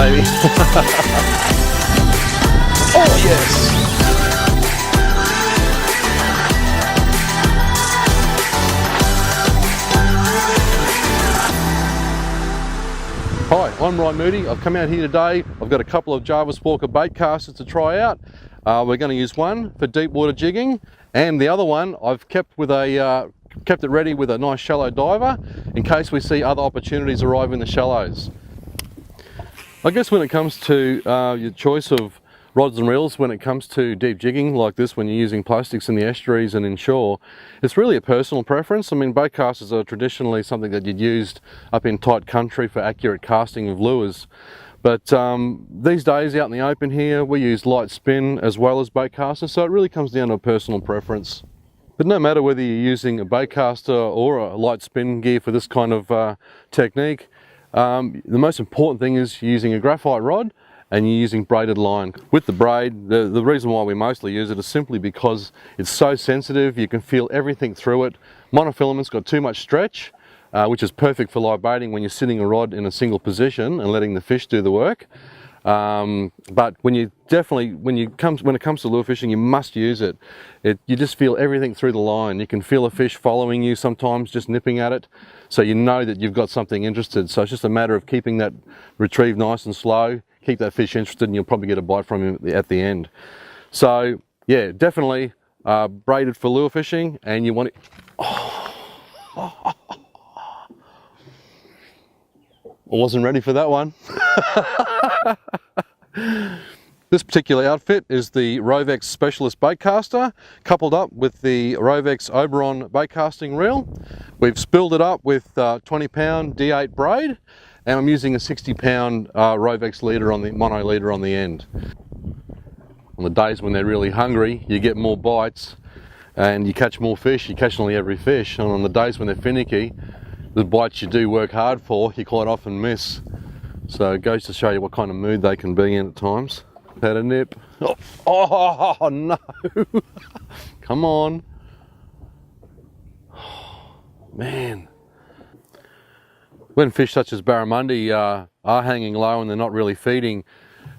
baby. Oh yes. Hi, I'm Ryan Moody. I've come out here today. I've got a couple of Jarvis Walker bait casters to try out. We're going to use one for deep water jigging, and the other one I've kept it ready with a nice shallow diver in case we see other opportunities arrive in the shallows. I guess when it comes to your choice of rods and reels, when it comes to deep jigging like this, when you're using plastics in the estuaries and inshore, it's really a personal preference. I mean, bait casters are traditionally something that you'd used up in tight country for accurate casting of lures. But these days out in the open here, we use light spin as well as bait casters, so it really comes down to a personal preference. But no matter whether you're using a bait caster or a light spin gear for this kind of technique, the most important thing is using a graphite rod and you're using braided line. With the braid, the reason why we mostly use it is simply because it's so sensitive, you can feel everything through it. Monofilament's got too much stretch, which is perfect for live baiting when you're sitting a rod in a single position and letting the fish do the work. But when it comes to lure fishing, you must use it. You just feel everything through the line. You can feel a fish following you sometimes, just nipping at it, so you know that you've got something interested. So it's just a matter of keeping that retrieve nice and slow, keep that fish interested, and you'll probably get a bite from him at the end. So yeah, definitely braided for lure fishing, and you want it. I wasn't ready for that one. This particular outfit is the Rovex Specialist bait caster, coupled up with the Rovex Oberon bait casting reel. We've spilled it up with 20-pound D8 braid, and I'm using a 60-pound Rovex leader on the mono leader on the end. On the days when they're really hungry, you get more bites and you catch more fish. You catch nearly every fish, and on the days when they're finicky, the bites you do work hard for, you quite often miss. So it goes to show you what kind of mood they can be in at times. Had a nip. Oh no! Come on. Oh, man. When fish such as barramundi are hanging low and they're not really feeding,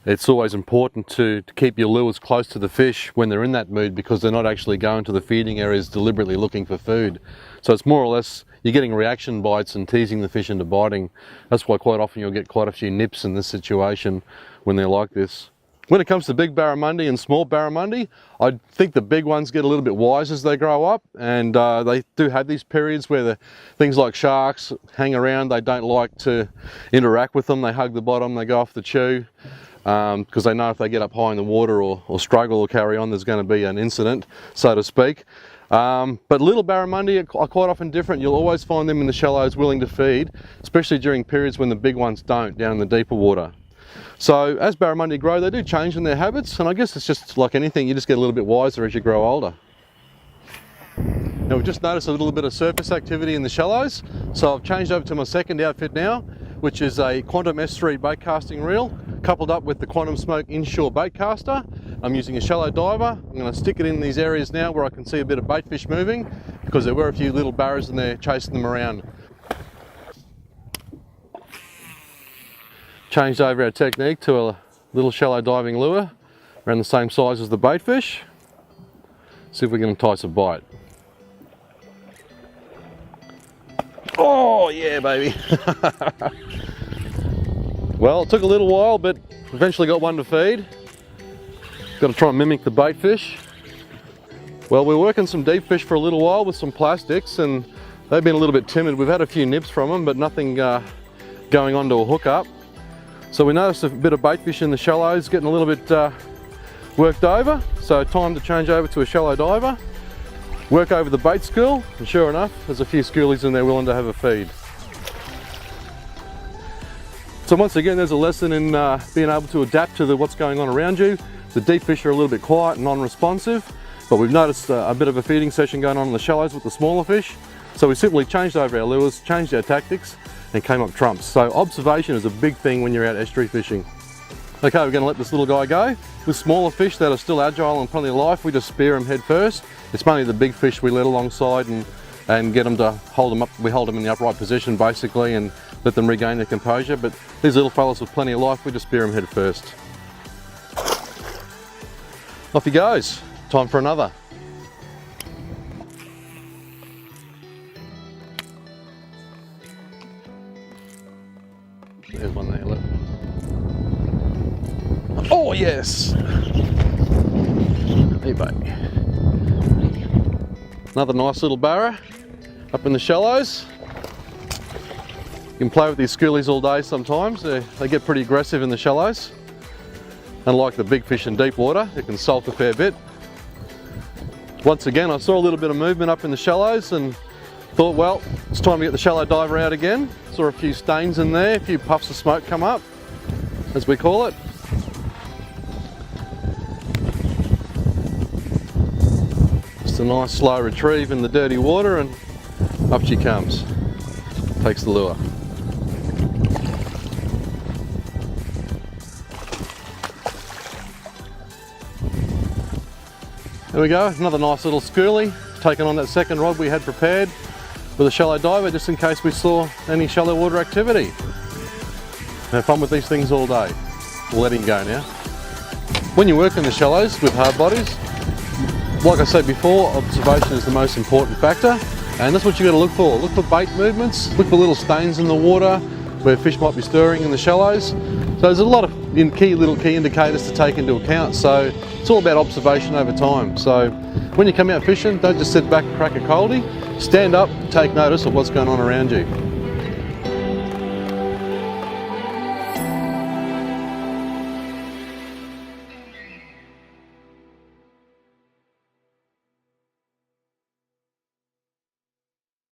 it's always important to keep your lures close to the fish when they're in that mood, because they're not actually going to the feeding areas deliberately looking for food. So it's more or less you're getting reaction bites and teasing the fish into biting. That's why quite often you'll get quite a few nips in this situation when they're like this. When it comes to big barramundi and small barramundi, I think the big ones get a little bit wise as they grow up, and they do have these periods where things like sharks hang around. They don't like to interact with them. They hug the bottom, they go off the chew, because they know if they get up high in the water or struggle or carry on, there's going to be an incident, so to speak. But little barramundi are quite often different. You'll always find them in the shallows willing to feed, especially during periods when the big ones don't, down in the deeper water. So as barramundi grow, they do change in their habits, and I guess it's just like anything, you just get a little bit wiser as you grow older. Now we've just noticed a little bit of surface activity in the shallows, so I've changed over to my second outfit now, which is a Quantum S3 bait casting reel, coupled up with the Quantum Smoke inshore bait caster. I'm using a shallow diver. I'm going to stick it in these areas now where I can see a bit of bait fish moving, because there were a few little barras in there chasing them around. Changed over our technique to a little shallow diving lure around the same size as the bait fish. See if we can entice a bite. Oh yeah, baby. Well, it took a little while, but eventually got one to feed. Got to try and mimic the bait fish. Well, we're working some deep fish for a little while with some plastics, and they've been a little bit timid. We've had a few nips from them, but nothing going on to a hookup. So we noticed a bit of bait fish in the shallows getting a little bit worked over, so time to change over to a shallow diver, work over the bait school, and sure enough, there's a few schoolies in there willing to have a feed. So once again, there's a lesson in being able to adapt to what's going on around you. The deep fish are a little bit quiet and non-responsive, but we've noticed a bit of a feeding session going on in the shallows with the smaller fish. So we simply changed over our lures, changed our tactics, and came up trumps. So observation is a big thing when you're out estuary fishing. Okay, we're going to let this little guy go. With smaller fish that are still agile and plenty of life, we just spear them head first. It's mainly the big fish we let alongside and and get them to hold them up. We hold them in the upright position basically and let them regain their composure. But these little fellas with plenty of life, we just spear them head first. Off he goes. Time for another. There's one there, look. Oh yes! Hey mate. Another nice little barra up in the shallows. You can play with these schoolies all day sometimes. They get pretty aggressive in the shallows. Unlike the big fish in deep water, they can sulk a fair bit. Once again, I saw a little bit of movement up in the shallows and thought, well, it's time to get the shallow diver out again. Saw a few stains in there, a few puffs of smoke come up, as we call it. Just a nice slow retrieve in the dirty water and up she comes. Takes the lure. There we go, another nice little schoolie, taking on that second rod we had prepared with a shallow diver just in case we saw any shallow water activity. Have fun with these things all day. We'll let him go now. When you work in the shallows with hard bodies, like I said before, observation is the most important factor, and that's what you got to look for. Look for bait movements, look for little stains in the water where fish might be stirring in the shallows. So there's a lot of little key indicators to take into account, so it's all about observation over time. So when you come out fishing, don't just sit back and crack a coldie, stand up, take notice of what's going on around you.